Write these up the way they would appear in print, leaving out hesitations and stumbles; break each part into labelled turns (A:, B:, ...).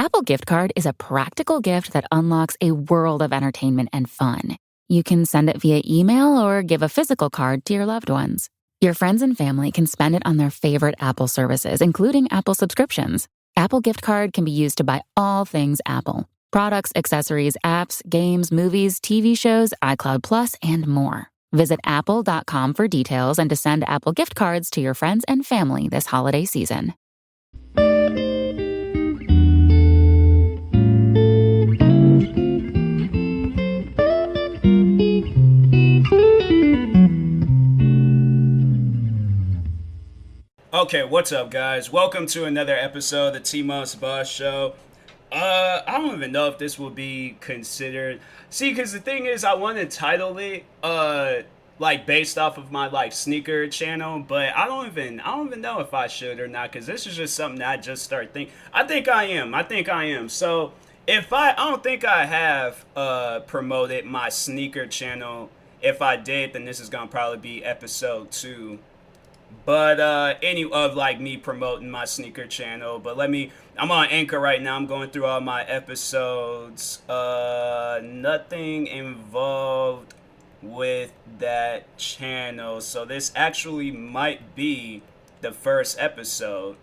A: Apple Gift Card is a practical gift that unlocks a world of entertainment and fun. You can send it via email or give a physical card to your loved ones. Your friends and family can spend it on their favorite Apple services, including Apple subscriptions. Apple Gift Card can be used to buy all things Apple: products, accessories, apps, games, movies, TV shows, iCloud Plus, and more. Visit apple.com for details and to send Apple Gift Cards to your friends and family this holiday season.
B: Okay, what's up, guys? Welcome to another episode of the TMossBoss show. I don't even know if this will be considered. See, because the thing is, I want to title it, like based off of my sneaker channel, but I don't even know if I should or not, because this is just something that I just started thinking. I think I am. So if I don't think I have promoted my sneaker channel. If I did, then this is gonna probably be episode 2. But any of me promoting my sneaker channel. But I'm on Anchor right now. I'm going through all my episodes. Nothing involved with that channel. So this actually might be the first episode.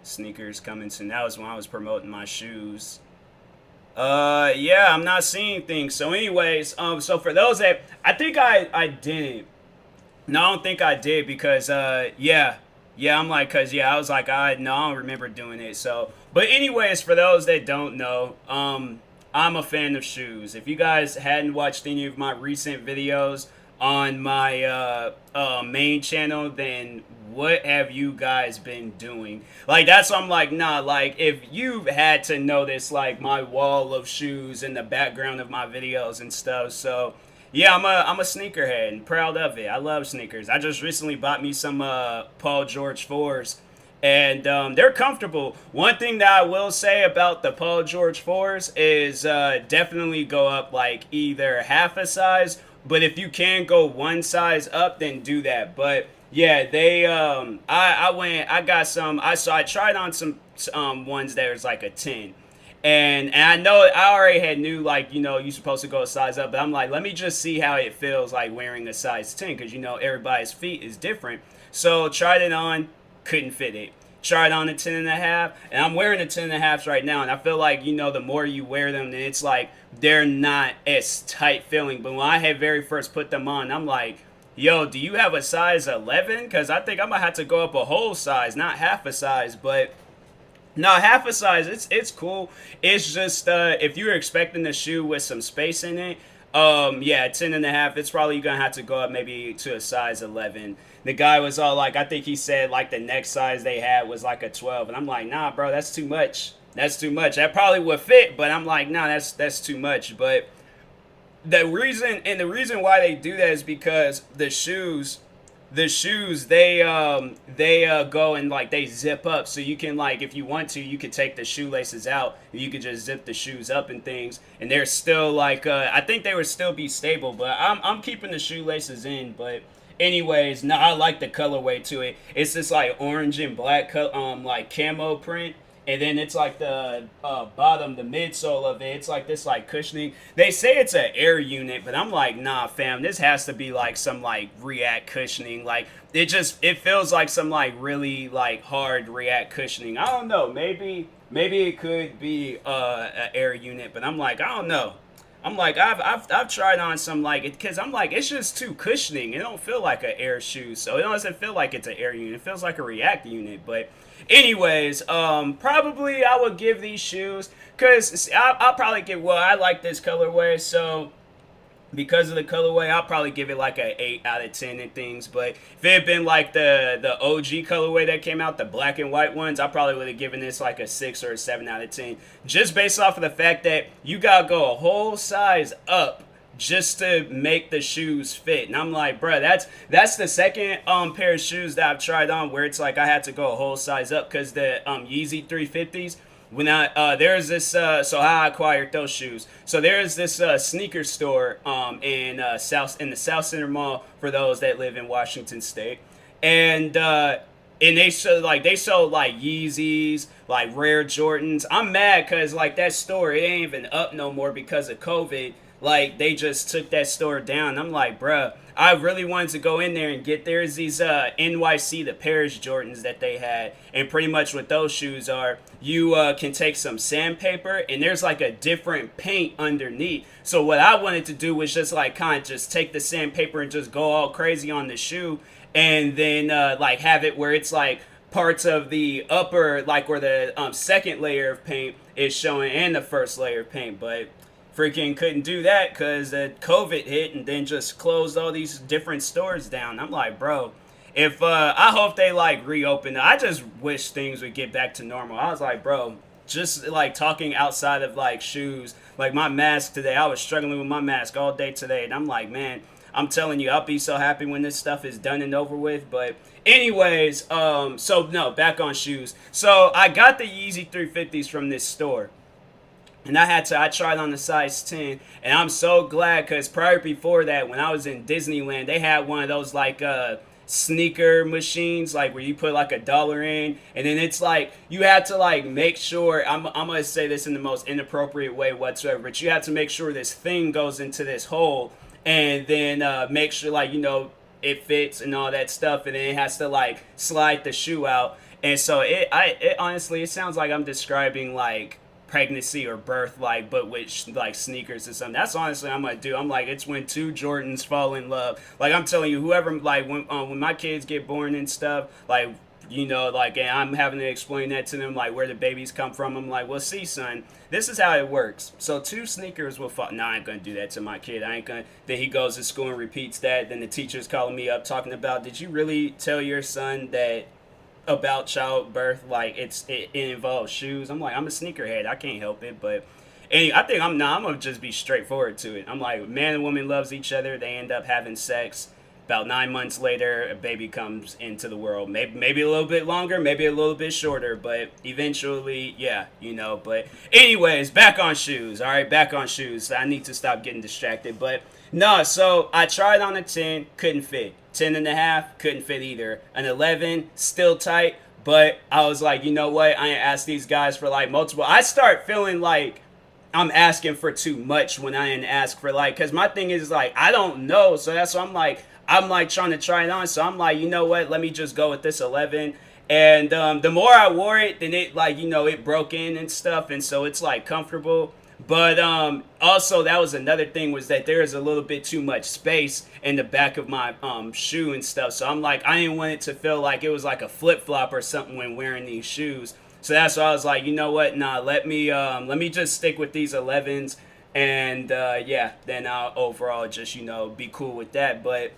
B: Sneakers coming soon. That was when I was promoting my shoes. Yeah, I'm not seeing things. So anyways, so for those that, I think I didn't. No, I don't think I did because, yeah, I'm I was like, I don't remember doing it. So, but anyways, for those that don't know, I'm a fan of shoes. If you guys hadn't watched any of my recent videos on my main channel, then what have you guys been doing? That's why I'm like, nah, if you've had to notice, my wall of shoes in the background of my videos and stuff, so... Yeah, I'm a sneakerhead and proud of it. I love sneakers. I just recently bought me some Paul George 4s, and they're comfortable. One thing that I will say about the Paul George 4s is definitely go up either half a size, but if you can go one size up, then do that. But yeah, they I tried on some ones that was a 10. And I know I already had knew you're supposed to go a size up, but I'm like, let me just see how it feels wearing a size 10, because everybody's feet is different. So tried it on, couldn't fit it. Tried on a 10.5, and I'm wearing a 10.5s right now, and I feel the more you wear them, then it's they're not as tight feeling. But when I had very first put them on, I'm like, yo, do you have a size 11? Because I think I'm gonna have to go up a whole size, not half a size, but. No, half a size, it's cool. It's just, if you're expecting a shoe with some space in it, yeah, 10.5, it's probably going to have to go up maybe to a size 11. The guy was all I think he said, the next size they had was a 12. And I'm like, nah, bro, that's too much. That's too much. That probably would fit, but I'm like, nah, that's too much. But the reason why they do that is because the shoes they go and they zip up, so you can if you want to, you could take the shoelaces out and you could just zip the shoes up and things, and they're still I think they would still be stable, but I'm keeping the shoelaces in. But anyways, no, I like the colorway to it. It's this orange and black camo print. And then it's the bottom, the midsole of it. It's this cushioning. They say it's an air unit, but I'm like, nah, fam. This has to be some React cushioning. It feels like some really hard React cushioning. I don't know. Maybe it could be an air unit, but I'm like, I don't know. I'm like, I've tried on some because I'm like, it's just too cushioning. It don't feel like an air shoe, so it doesn't feel like it's an air unit. It feels like a React unit. But anyways, probably I would give these shoes, because I'll probably I like this colorway, so because of the colorway, I'll probably give it a 8 out of 10 and things. But if it had been the OG colorway that came out, the black and white ones, I probably would have given this a 6 or a 7 out of 10. Just based off of the fact that you gotta go a whole size up just to make the shoes fit. And I'm like, bruh, that's the second pair of shoes that I've tried on where it's I had to go a whole size up, because the Yeezy 350s, when there's this so how I acquired those shoes. So there's this sneaker store in the South Center Mall, for those that live in Washington State, and and they sold like Yeezys, like rare Jordans. I'm mad because like that store it ain't even up no more because of COVID. Like they just took that store down. I'm like, bruh, I really wanted to go in there and get there's these NYC the Paris Jordans that they had, and pretty much what those shoes are, you can take some sandpaper and there's like a different paint underneath. So what I wanted to do was just like kind of just take the sandpaper and just go all crazy on the shoe, and then like have it where it's like parts of the upper, like where the second layer of paint is showing and the first layer of paint, but freaking couldn't do that because COVID hit and then just closed all these different stores down. I'm like, bro, if I hope they like reopen. I just wish things would get back to normal. I was like, bro, just like talking outside of like shoes, like my mask today. I was struggling with my mask all day today, and I'm like, man, I'm telling you, I'll be so happy when this stuff is done and over with. But anyways, so no, back on shoes. So I got the Yeezy 350s from this store. And I tried on the size 10, and I'm so glad because prior before that, when I was in Disneyland, they had one of those like sneaker machines, like where you put like $1 in, and then it's like you have to like make sure. I'm gonna say this in the most inappropriate way whatsoever, but you have to make sure this thing goes into this hole, and then make sure like it fits and all that stuff, and then it has to like slide the shoe out. And so it honestly it sounds like I'm describing like pregnancy or birth, like, but with like sneakers or something. That's honestly what I'm gonna do. I'm like, it's when two Jordans fall in love. Like I'm telling you, whoever like when my kids get born and stuff, like like, and I'm having to explain that to them, like where the babies come from. I'm like, well, see, son, this is how it works. So two sneakers will fall. No, I ain't gonna do that to my kid. I ain't gonna. Then he goes to school and repeats that. Then the teacher's calling me up talking about, did you really tell your son that about childbirth, like it involves shoes? I'm like, I'm a sneakerhead, I can't help it. But I think I'm gonna just be straightforward to it. I'm like, man and woman loves each other, they end up having sex. About 9 months later, a baby comes into the world. Maybe a little bit longer, maybe a little bit shorter, but eventually, yeah, But anyways, back on shoes. All right, back on shoes. I need to stop getting distracted. But no, so I tried on a 10, couldn't fit. 10 and a half, couldn't fit either. An 11, still tight. But I was like, you know what? I ain't asked these guys for like multiple. I start feeling like I'm asking for too much when I didn't ask for like, because my thing is like, I don't know. So that's why I'm like trying to try it on. So I'm like, you know what? Let me just go with this 11. And the more I wore it, then it like, it broke in and stuff. And so it's like comfortable. But also that was another thing, was that there is a little bit too much space in the back of my shoe and stuff. So I'm like, I didn't want it to feel like it was like a flip flop or something when wearing these shoes. So that's why I was like, you know what? Nah, let me just stick with these 11s, and yeah, then I'll overall just be cool with that. But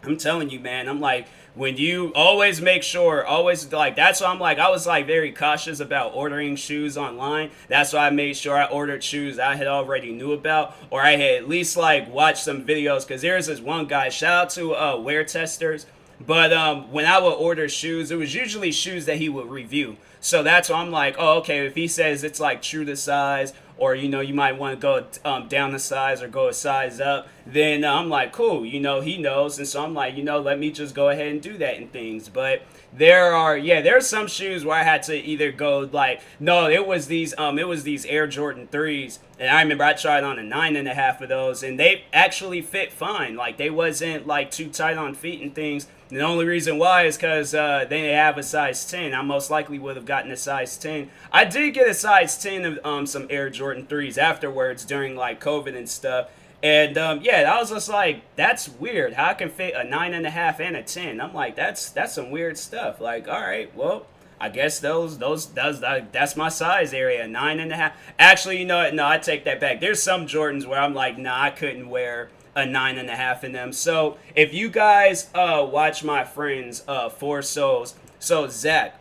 B: I'm telling you, man, I'm like, when you always make sure, always like, that's why I'm like, I was like very cautious about ordering shoes online. That's why I made sure I ordered shoes I had already knew about, or I had at least like watched some videos. Because there's this one guy, shout out to Wear Testers. But when I would order shoes, it was usually shoes that he would review. So that's why I'm like, oh, okay, if he says it's like true to size, or you might want to go down a size or go a size up, then I'm like, cool, he knows. And so I'm like, let me just go ahead and do that and things. But there's some shoes where I had to either go like, no, it was these Air Jordan 3s, and I remember I tried on a 9.5 of those, and they actually fit fine. Like, they wasn't like too tight on feet and things. And the only reason why is because they have a size 10. I most likely would have gotten a size 10. I did get a size 10 of some Air Jordan 3s afterwards during like COVID and stuff. And yeah, I was just like, that's weird. How I can fit a 9.5 and a 10? I'm like, that's some weird stuff. Like, all right, well, I guess that's my size area, 9.5. Actually, you know what? No, I take that back. There's some Jordans where I'm like, nah, I couldn't wear a 9.5 in them. So if you guys watch my friends Four Souls, so Zach,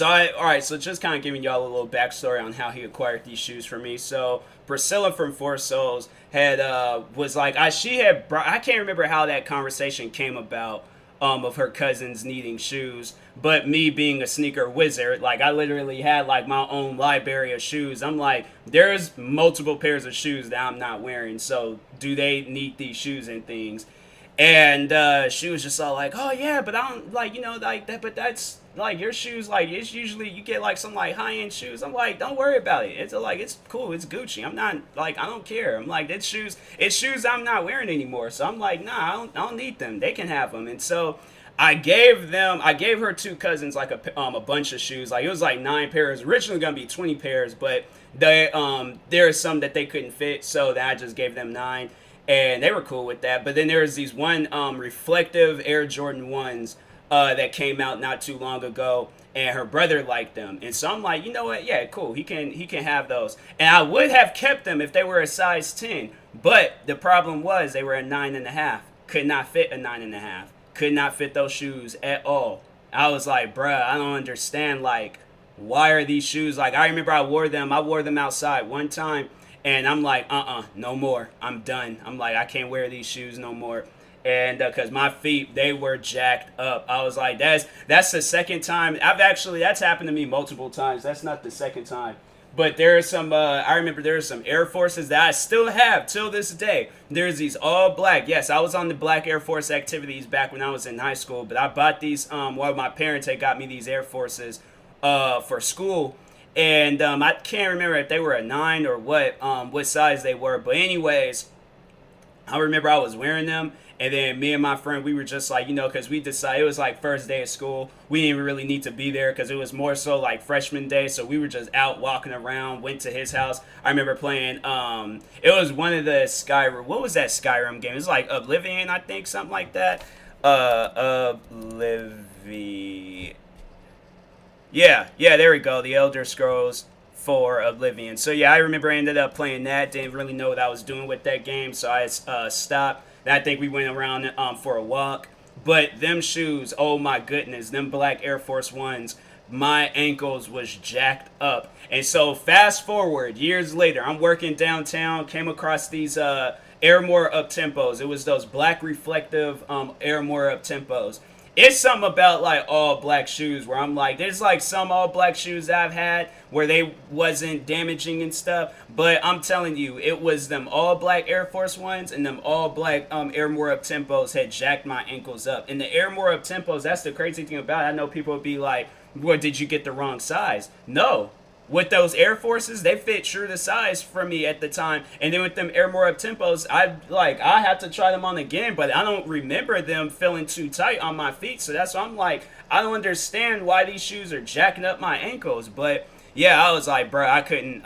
B: alright, so just kind of giving y'all a little backstory on how he acquired these shoes for me. So Priscilla from Four Souls had was like, I can't remember how that conversation came about, of her cousins needing shoes, but me being a sneaker wizard, like I literally had like my own library of shoes. I'm like, there's multiple pairs of shoes that I'm not wearing, so do they need these shoes and things? And she was just all like, "Oh yeah, but I don't like like that. But that's like your shoes. Like it's usually you get like some like high end shoes." I'm like, "Don't worry about it. It's like it's cool. It's Gucci. I'm not like I don't care. I'm like it's shoes I'm not wearing anymore. So I'm like, nah, I don't need them. They can have them." And so I gave her two cousins like a bunch of shoes. Like it was like 9 pairs. Originally gonna be 20 pairs, but there are some that they couldn't fit, so that I just gave them 9, and they were cool with that. But then there was these one reflective Air Jordan ones that came out not too long ago, and her brother liked them, and so I'm like, you know what? Yeah, cool. He can have those, and I would have kept them if they were a size 10. But the problem was they were a 9.5. Could not fit a 9.5. Could not fit those shoes at all. I was like, bruh, I don't understand. Like, why are these shoes like? I remember I wore them. I wore them outside one time, and I'm like, no more. I'm done. I'm like, I can't wear these shoes no more. And because my feet, they were jacked up. I was like, that's the second time. That's happened to me multiple times. That's not the second time. But there are some. I remember there are some Air Forces that I still have till this day. There's these all black. Yes, I was on the Black Air Force activities back when I was in high school. But I bought these. Well, my parents had got me these Air Forces, for school, and I can't remember if they were a 9 or what size they were. But anyways, I remember I was wearing them, and then me and my friend, we were just like, because we decided it was like first day of school. We didn't really need to be there because it was more so like freshman day. So we were just out walking around, went to his house. I remember playing, it was one of the Skyrim, what was that Skyrim game? It was like Oblivion, I think, something like that. Oblivion. Yeah, there we go. The Elder Scrolls for Oblivion. So yeah, I remember I ended up playing that. Didn't really know what I was doing with that game, so I stopped. And I think we went around for a walk. But them shoes, oh my goodness, them black Air Force Ones, my ankles was jacked up. And so fast forward years later, I'm working downtown, came across these Airmore up tempos. It was those black reflective Airmore up tempos. It's something about like all black shoes where I'm like, there's like some all black shoes I've had where they wasn't damaging and stuff, but I'm telling you, it was them all black Air Force Ones and them all black Airmore up tempos had jacked my ankles up. And the Airmore up tempos, that's the crazy thing about it. I know people would be like, well, did you get the wrong size? No, with those Air Forces, they fit true to size for me at the time. And then with them Airmore up tempos, I had to try them on again, but I don't remember them feeling too tight on my feet. So that's why I'm like, I don't understand why these shoes are jacking up my ankles. But yeah, I was like, bro, I couldn't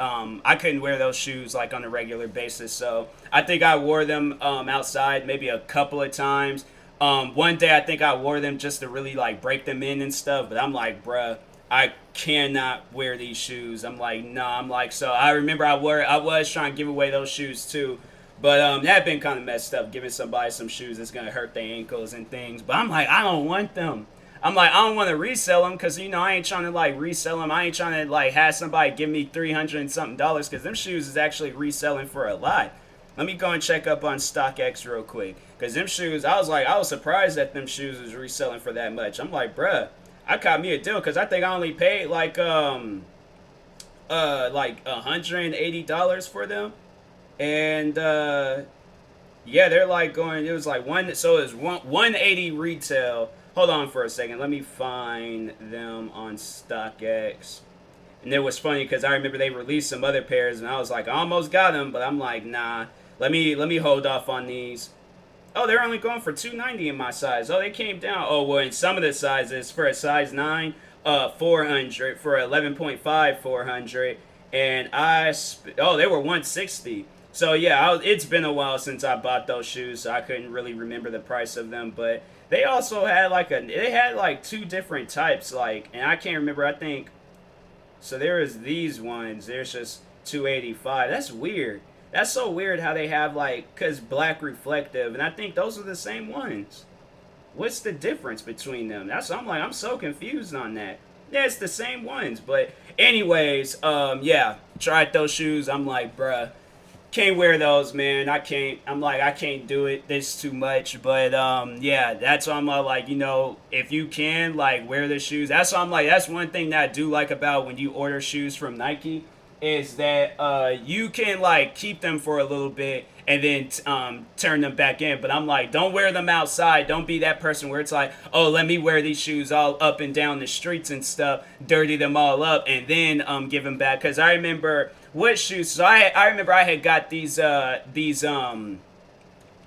B: wear those shoes like on a regular basis. So I think I wore them outside maybe a couple of times. One day I think I wore them just to really like break them in and stuff. But I'm like, bruh, I cannot wear these shoes. I'm like, nah. I'm like, so I remember I was trying to give away those shoes too, but that had been kind of messed up, giving somebody some shoes that's gonna hurt their ankles and things. But I'm like, I don't want them. I'm like, I don't want to resell them because I ain't trying to like resell them. I ain't trying to like have somebody give me $300 and something because them shoes is actually reselling for a lot. Let me go and check up on StockX real quick because them shoes, I was surprised that them shoes was reselling for that much. I'm like, bruh, I caught me a deal because I think I only paid like $180 for them, and yeah, they're like going. It was like one, so it was 180 retail. Hold on for a second. Let me find them on StockX. And it was funny because I remember they released some other pairs, and I was like, I almost got them, but I'm like, nah. Let me hold off on these. Oh, they're only going for $290 in my size. Oh, they came down. Oh, well, in some of the sizes, for a size 9, 400. For 11.5, 400. And they were 160. So yeah, it's been a while since I bought those shoes, so I couldn't really remember the price of them. But they also had like two different types, and I can't remember. I think so. There is these ones. There's just 285. That's weird. That's so weird how they have cause black reflective, and I think those are the same ones. What's the difference between them? I'm so confused on that. Yeah, it's the same ones, but anyways, yeah, tried those shoes. I'm like, bruh, can't wear those, man. I can't. I'm like, I can't do it. This too much. But yeah, that's why I'm like, if you can wear the shoes. That's why I'm like, that's one thing that I do like about when you order shoes from Nike. is that you can like keep them for a little bit and then turn them back in. But I'm like, don't wear them outside. Don't be that person where it's like, oh, let me wear these shoes all up and down the streets and stuff, dirty them all up, and then give them back. Because I remember what shoes. So I remember I had got these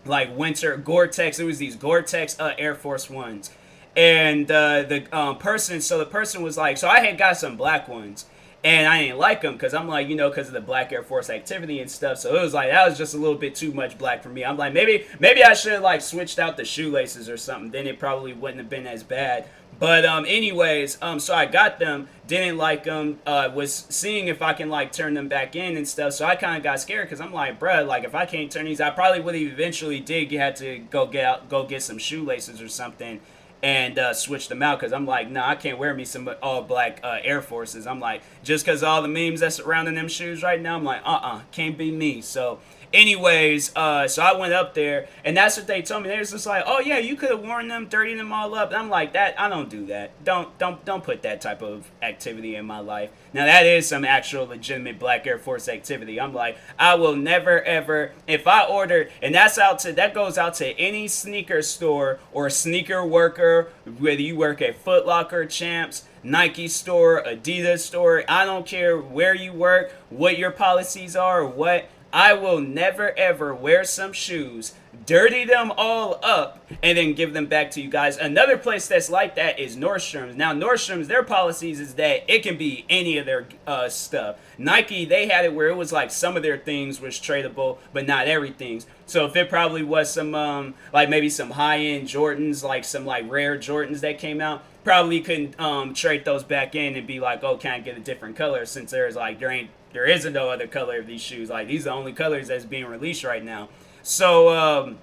B: like winter Gore-Tex. It was these Gore-Tex Air Force Ones, and the person was like, so I had got some black ones, and I didn't like them because I'm like, because of the black Air Force activity and stuff. So it was like that was just a little bit too much black for me. I'm like, maybe I should have like switched out the shoelaces or something. Then it probably wouldn't have been as bad. But anyways, so I got them, didn't like them, was seeing if I can like turn them back in and stuff. So I kind of got scared because I'm like, bruh, like if I can't turn these, I probably would have eventually did had to go get some shoelaces or something and switch them out because I'm like, nah, I can't wear me some all black Air Forces. I'm like, just because all the memes that's surrounding them shoes right now, I'm like, can't be me. So anyways, so I went up there, and that's what they told me. They was just like, oh yeah, you could have worn them, dirtied them all up. And I'm like, that I don't do that. Don't put that type of activity in my life. Now that is some actual legitimate black Air Force activity. I'm like, I will never ever, if I order, and that goes out to any sneaker store or sneaker worker, whether you work at Foot Locker, Champs, Nike store, Adidas store. I don't care where you work, what your policies are, or what. I will never ever wear some shoes, dirty them all up, and then give them back to you guys. Another place that's like that is Nordstrom's. Now, Nordstrom's, their policies is that it can be any of their stuff. Nike, they had it where it was like some of their things was tradable, but not everything. So if it probably was some, like maybe some high-end Jordans, like some like rare Jordans that came out, probably couldn't trade those back in and be like, oh, can I get a different color? Since there's like, there isn't no other color of these shoes. Like, these are the only colors that's being released right now. So,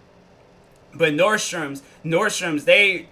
B: but Nordstrom's,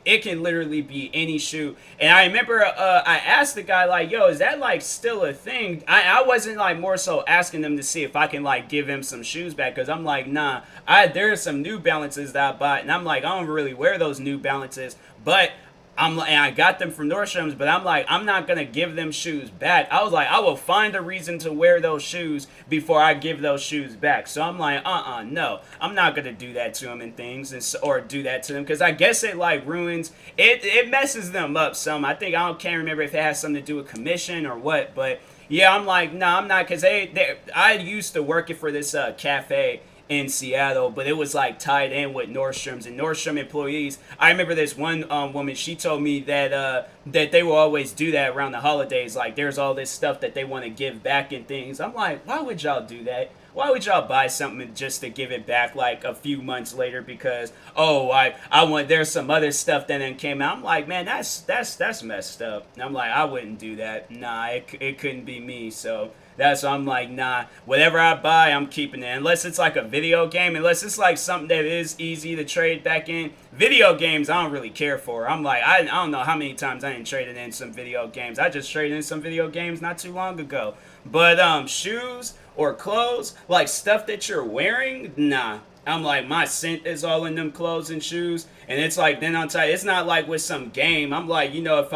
B: it can literally be any shoe. And I remember I asked the guy, like, yo, is that, like, still a thing? I wasn't, like, more so asking them to see if I can, like, give him some shoes back. Because I'm like, nah, there are some New Balances that I bought. And I'm like, I don't really wear those New Balances. But and I got them from Nordstrom's, but I'm like, I'm not going to give them shoes back. I was like, I will find a reason to wear those shoes before I give those shoes back. So I'm like, no, I'm not going to do that to them and things, or do that to them, because I guess it like ruins, it messes them up some. I can't remember if it has something to do with commission or what, but yeah, I'm like, no, I'm not, because I used to work it for this cafe in Seattle, but it was like tied in with Nordstrom's and Nordstrom employees. I remember this one woman, she told me that they will always do that around the holidays. Like, there's all this stuff that they want to give back and things. I'm like, why would y'all do that? Why would y'all buy something just to give it back like a few months later because, oh, I want, there's some other stuff that then came out. I'm like, man, that's messed up. And I'm like, I wouldn't do that. Nah, it couldn't be me. So that's why I'm like, nah, whatever I buy, I'm keeping it. Unless it's like a video game, unless it's like something that is easy to trade back in. Video games, I don't really care for. I'm like, I don't know how many times I ain't traded in some video games. I just traded in some video games not too long ago. But shoes or clothes, like stuff that you're wearing, nah. I'm like, my scent is all in them clothes and shoes. And it's like, then on top, it's not like with some game. I'm like, if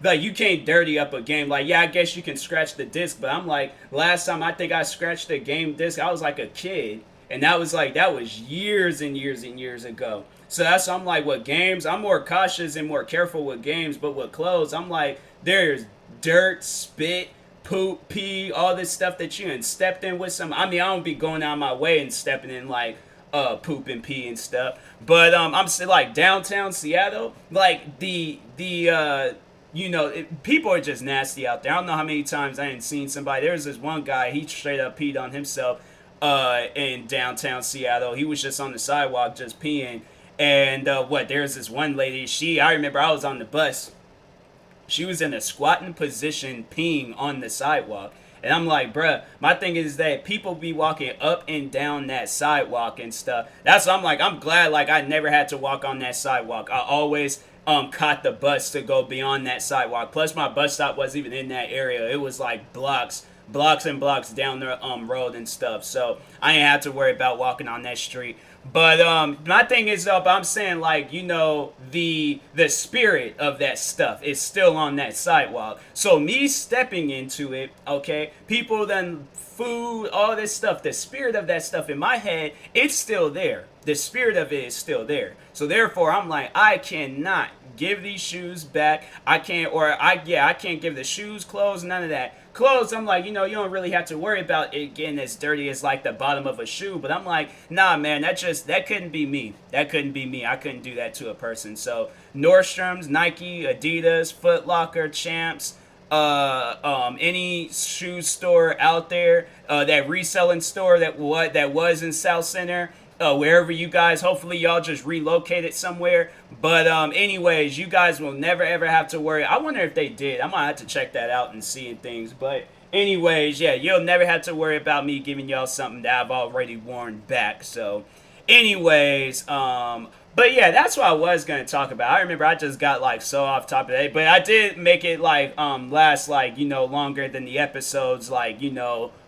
B: like, you can't dirty up a game. Like, yeah, I guess you can scratch the disc, but I'm like, last time I think I scratched a game disc, I was like a kid. And that was years and years and years ago. So that's, I'm like, with games, I'm more cautious and more careful with games, but with clothes, I'm like, there's dirt, spit, poop, pee, all this stuff that you stepped in with some. I mean, I don't be going out of my way and stepping in like poop and pee and stuff. But I'm still like downtown Seattle, like people are just nasty out there. I don't know how many times I ain't seen somebody. There's this one guy, he straight up peed on himself in downtown Seattle. He was just on the sidewalk just peeing. And there's this one lady, I remember I was on the bus. She was in a squatting position peeing on the sidewalk. And I'm like, bruh, my thing is that people be walking up and down that sidewalk and stuff. That's why I'm like, I'm glad like I never had to walk on that sidewalk. I always caught the bus to go beyond that sidewalk. Plus my bus stop wasn't even in that area. It was like blocks blocks and blocks down the road and stuff. So I ain't have to worry about walking on that street. But my thing is up. I'm saying like the spirit of that stuff is still on that sidewalk. So me stepping into it, okay, people then food, all this stuff, the spirit of that stuff in my head, it's still there. The spirit of it is still there. So therefore, I'm like, I cannot give these shoes back. I can't, or I can't give the shoes, clothes, none of that. Clothes, I'm like, you don't really have to worry about it getting as dirty as like the bottom of a shoe. But I'm like, nah, man, that couldn't be me. That couldn't be me. I couldn't do that to a person. So Nordstrom's, Nike, Adidas, Foot Locker, Champs, any shoe store out there, that reselling store that was in South Center, wherever you guys, hopefully y'all just relocated somewhere. But anyways, you guys will never ever have to worry. I wonder if they did. I might have to check that out and see things. But anyways, yeah, you'll never have to worry about me giving y'all something that I've already worn back. So anyways, but yeah, that's what I was gonna talk about. I remember I just got like so off topic today, but I did make it like last like longer than the episodes, like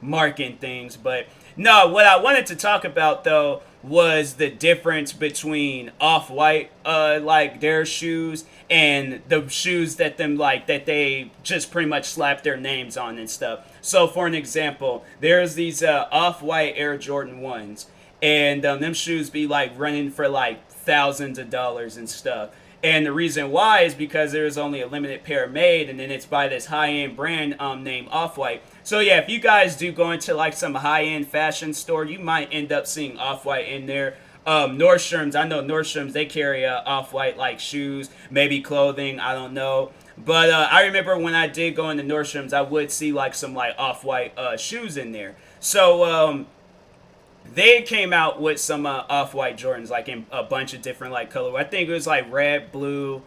B: marking things. But no, what I wanted to talk about though was the difference between Off-White, like their shoes, and the shoes that they just pretty much slap their names on and stuff. So for an example, there's these Off-White Air Jordan 1s, and them shoes be like running for like thousands of dollars and stuff. And the reason why is because there's only a limited pair made, and then it's by this high-end brand named Off-White. So yeah, if you guys do go into like some high-end fashion store, you might end up seeing Off-White in there. Nordstrom's, I know Nordstrom's, they carry Off-White like shoes, maybe clothing, I don't know. But I remember when I did go into Nordstrom's, I would see like some like Off-White shoes in there. So they came out with some Off-White Jordans, like in a bunch of different like color. I think it was like red, blue.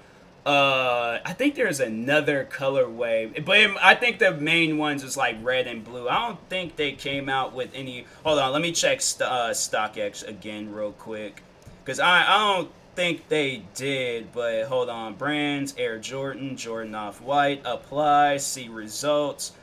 B: I think there's another colorway, but I think the main ones is like red and blue. I don't think they came out with any. Hold on, let me check StockX again real quick, because I don't think they did. But hold on, brands: Air Jordan, Jordan Off-White, apply, see results.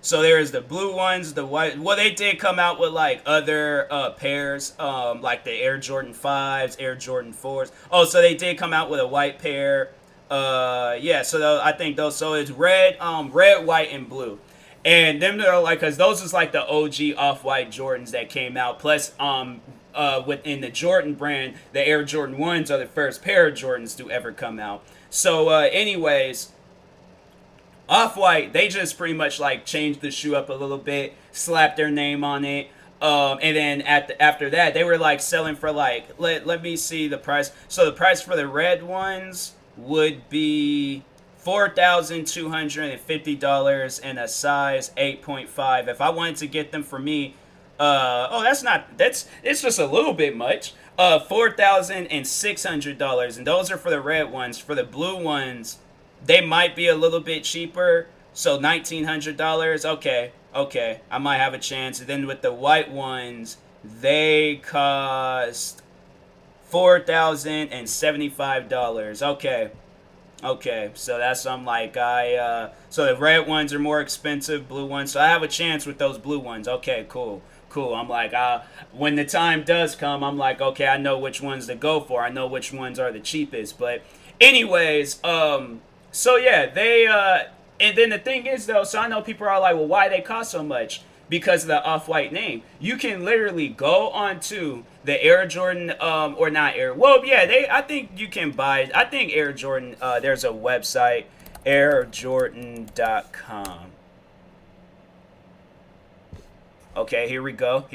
B: So there's the blue ones, the white. Well, they did come out with like other pairs, like the Air Jordan 5s, Air Jordan 4s. Oh, so they did come out with a white pair. Yeah, so I think those. So it's red, white, and blue. And them are like, cause those is like the OG Off-White Jordans that came out. Plus, within the Jordan brand, the Air Jordan 1s are the first pair of Jordans to ever come out. So, anyways. Off-White, they just pretty much like changed the shoe up a little bit, slapped their name on it, and then after that, they were like selling for like, let me see the price. So the price for the red ones would be $4,250 and a size 8.5. If I wanted to get them for me, it's just a little bit much. $4,600, and those are for the red ones. For the blue ones, they might be a little bit cheaper, so $1,900. Okay, I might have a chance. And then with the white ones, they cost $4,075. Okay, so that's I'm like so the red ones are more expensive, blue ones. So I have a chance with those blue ones. Okay, cool. I'm like, when the time does come, I'm like, okay, I know which ones to go for. I know which ones are the cheapest. But anyways, so yeah, they and then the thing is though, so I know people are like, well, why they cost so much? Because of the Off-White name. You can literally go onto the Air Jordan, or not Air. Well, yeah, I think you can buy. I think Air Jordan. There's a website, airjordan.com. Okay, here we go.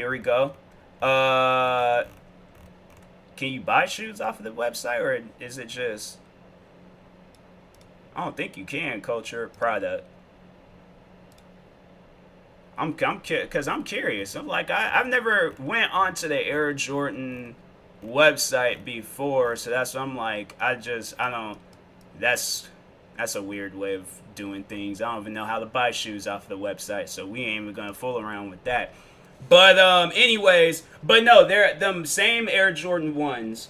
B: Can you buy shoes off of the website, or is it just? I don't think you can. Culture product. Because I'm curious. I'm like, I've never went onto the Air Jordan website before, so that's what I'm like. I don't. That's a weird way of doing things. I don't even know how to buy shoes off the website, so we ain't even gonna fool around with that. But anyways, but no, they're them same Air Jordan 1s.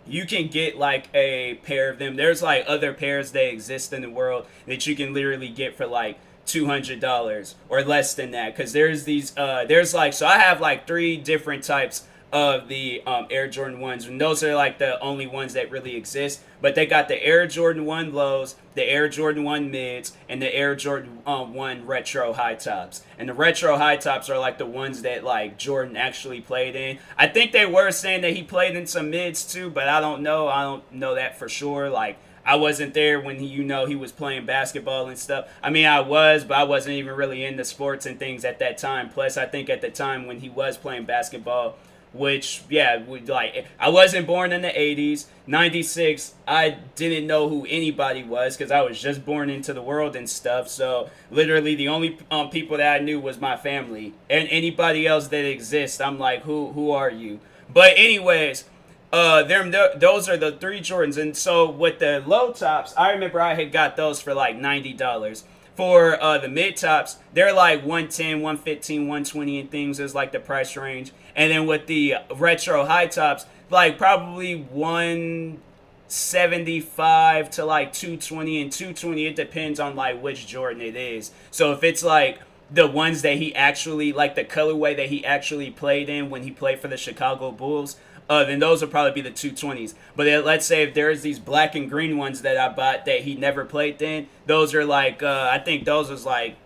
B: You can get like a pair of them. There's like other pairs that exist in the world that you can literally get for like $200 or less than that, because there's these there's like, so I have like three different types of the Air Jordan 1s, and those are like the only ones that really exist. But they got the Air Jordan 1 lows, the Air Jordan 1 mids, and the Air Jordan 1 retro high tops. And the retro high tops are like the ones that like Jordan actually played in. I think they were saying that he played in some mids too, but I don't know. I don't know that for sure. Like, I wasn't there when he was playing basketball and stuff. I mean, I was, but I wasn't even really into sports and things at that time. Plus, I think at the time when he was playing basketball, which, yeah, like, I wasn't born in the 80s. 96, I didn't know who anybody was because I was just born into the world and stuff. So literally the only people that I knew was my family, and anybody else that exists, I'm like, who are you? But anyways, those are the three Jordans. And so with the low tops, I remember I had got those for like $90. For the mid tops, they're like 110, 115, 120 and things is like the price range. And then with the retro high tops, like probably 175 to like 220, and 220, it depends on like which Jordan it is. So if it's like the ones that he actually, like the colorway that he actually played in when he played for the Chicago Bulls, then those will probably be the 220s. But let's say if there's these black and green ones that I bought that he never played in, those are like, I think those was like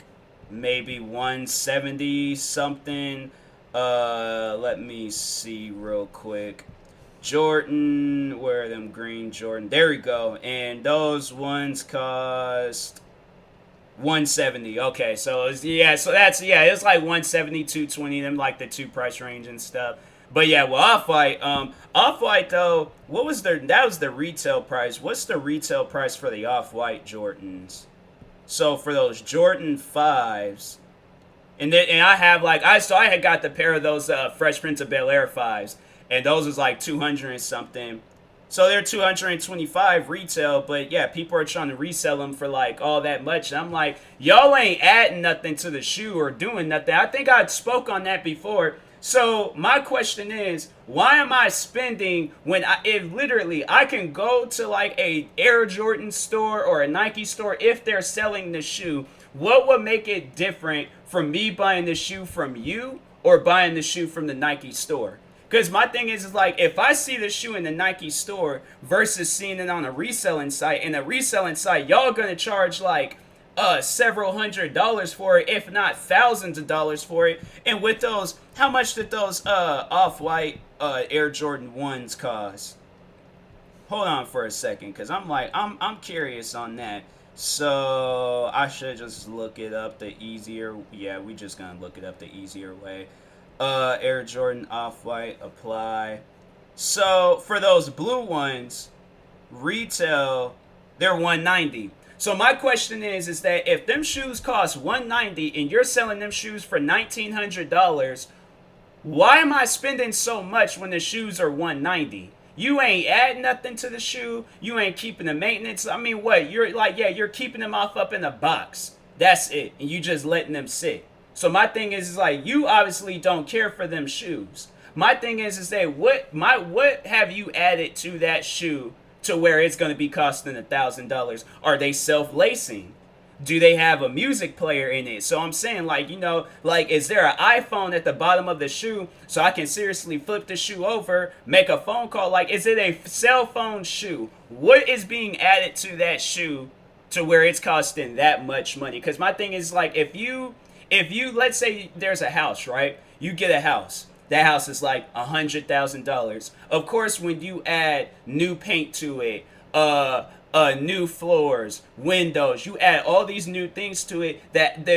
B: maybe 170 something. Let me see real quick. Jordan, where are them green Jordan? There we go. And those ones cost 170. Okay, so it's, yeah, so that's, yeah, it's like 170, 220, them like the two price range and stuff. But yeah, well, Off-White though, that was the retail price. What's the retail price for the Off-White Jordans? So for those Jordan 5s, and I have like, I had got the pair of those Fresh Prince of Bel-Air 5s, and those was like 200 and something. So they're 225 retail, but yeah, people are trying to resell them for like all that much. And I'm like, y'all ain't adding nothing to the shoe or doing nothing. I think I spoke on that before. So my question is, why am I spending when if literally I can go to like a Air Jordan store or a Nike store if they're selling the shoe? What would make it different from me buying the shoe from you or buying the shoe from the Nike store? Because my thing is like, if I see the shoe in the Nike store versus seeing it on a reselling site, and a reselling site, y'all gonna charge like several $100s for it, if not thousands of dollars for it. And with those, how much did those Off-White Air Jordan 1s cost? Hold on for a second, because I'm curious on that. So I should just look it up the easier. Yeah, we just gonna look it up the easier way. Air Jordan Off-White, apply. So for those blue ones, retail, they're 190. So my question is that if them shoes cost 190 and you're selling them shoes for $1,900, why am I spending so much when the shoes are 190? You ain't adding nothing to the shoe. You ain't keeping the maintenance. I mean, what? You're like, yeah, you're keeping them off up in a box. That's it. And you just letting them sit. So my thing is like, you obviously don't care for them shoes. My thing is that what have you added to that shoe to where it's going to be costing $1,000? Are they self-lacing? Do they have a music player in it? So I'm saying, like, you know, like, is there an iPhone at the bottom of the shoe so I can seriously flip the shoe over, make a phone call? Like, is it a cell phone shoe? What is being added to that shoe to where it's costing that much money? Because my thing is, like, if you let's say there's a house, right? You get a house. That house is like $100,000. Of course, when you add new paint to it, new floors, windows, you add all these new things to it,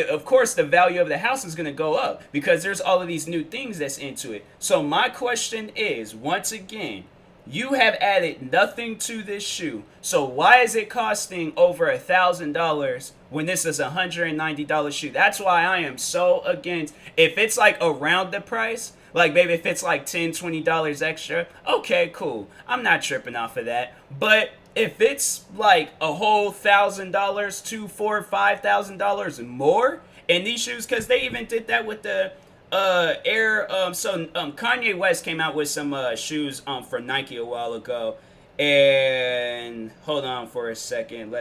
B: of course the value of the house is going to go up because there's all of these new things that's into it. So my question is, once again, you have added nothing to this shoe. So why is it costing over $1,000 when this is a $190 shoe? That's why I am so against. If it's like around the price, like maybe if it's like $10, $20 extra, okay, cool. I'm not tripping off of that. But if it's like a whole $1,000, $2,000, $4,000, $5,000 more in these shoes, because they even did that with the Air. Kanye West came out with some shoes for Nike a while ago, and hold on for a second.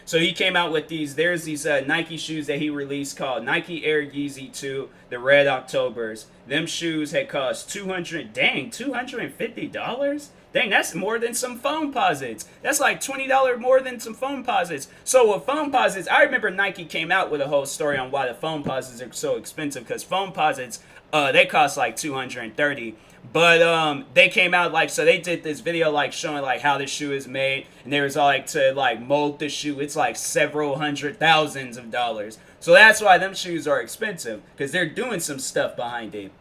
B: So he came out with these. There's these Nike shoes that he released called Nike Air Yeezy 2, the Red Octobers. Them shoes had cost $250. Dang, that's more than some phone posits. That's like $20 more than some phone posits. So with phone posits, I remember Nike came out with a whole story on why the phone posits are so expensive. Because phone posits, they cost like $230. But they came out like, so they did this video like showing like how the shoe is made, and they was all like to like mold the shoe. It's like several hundred thousands of dollars. So that's why them shoes are expensive, because they're doing some stuff behind it.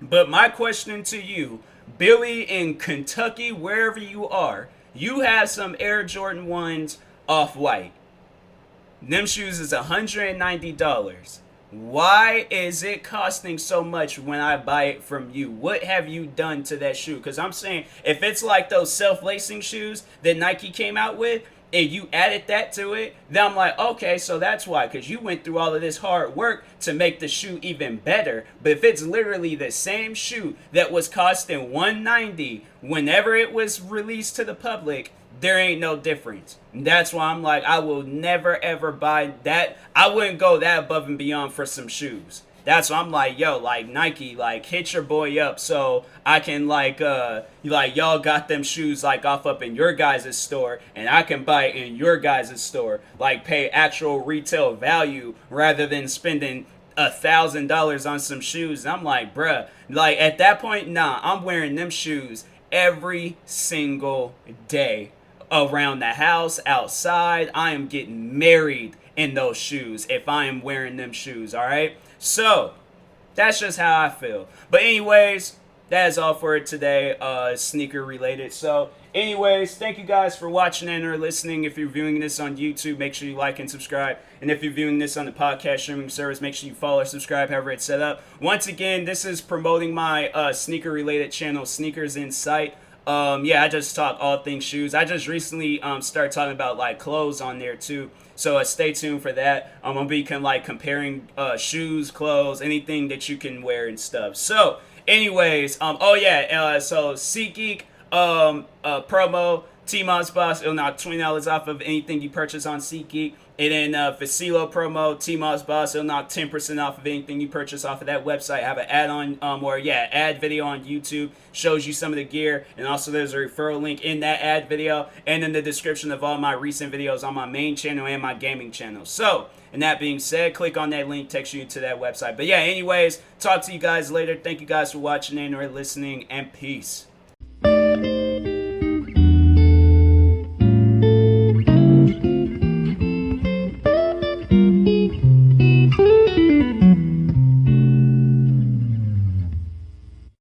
B: But my question to you, Billy in Kentucky, wherever you are, you have some Air Jordan 1s off-white. Them shoes is $190. Why is it costing so much when I buy it from you? What have you done to that shoe? Because I'm saying, if it's like those self-lacing shoes that Nike came out with, and you added that to it, then I'm like, okay, so that's why, because you went through all of this hard work to make the shoe even better. But if it's literally the same shoe that was costing $190 whenever it was released to the public, there ain't no difference. And that's why I'm like, I will never ever buy that. I wouldn't go that above and beyond for some shoes. That's why I'm like, yo, like Nike, like hit your boy up so I can like y'all got them shoes like off up in your guys' store, and I can buy it in your guys' store. Like pay actual retail value rather than spending $1,000 on some shoes. And I'm like, bruh, like at that point, nah, I'm wearing them shoes every single day. Around the house, outside, I am getting married in those shoes if I am wearing them shoes, alright? So, that's just how I feel. But anyways, that is all for it today, sneaker related. So, anyways, thank you guys for watching and or listening. If you're viewing this on YouTube, make sure you like and subscribe. And if you're viewing this on the podcast streaming service, make sure you follow or subscribe, however it's set up. Once again, this is promoting my sneaker related channel, Sneakers in Sight. Yeah, I just talk all things shoes. I just recently started talking about like clothes on there too. So stay tuned for that. I'm gonna be like comparing shoes, clothes, anything that you can wear and stuff. So, anyways, oh yeah, so SeatGeek promo TMossBoss, it'll knock $20 off of anything you purchase on SeatGeek. And then Facilo promo TMossBoss, it'll knock 10% off of anything you purchase off of that website. I have an add-on ad video on YouTube, shows you some of the gear, and also there's a referral link in that ad video and in the description of all my recent videos on my main channel and my gaming channel. So, and that being said, click on that link, takes you to that website. But yeah, anyways, talk to you guys later. Thank you guys for watching and or listening, and peace.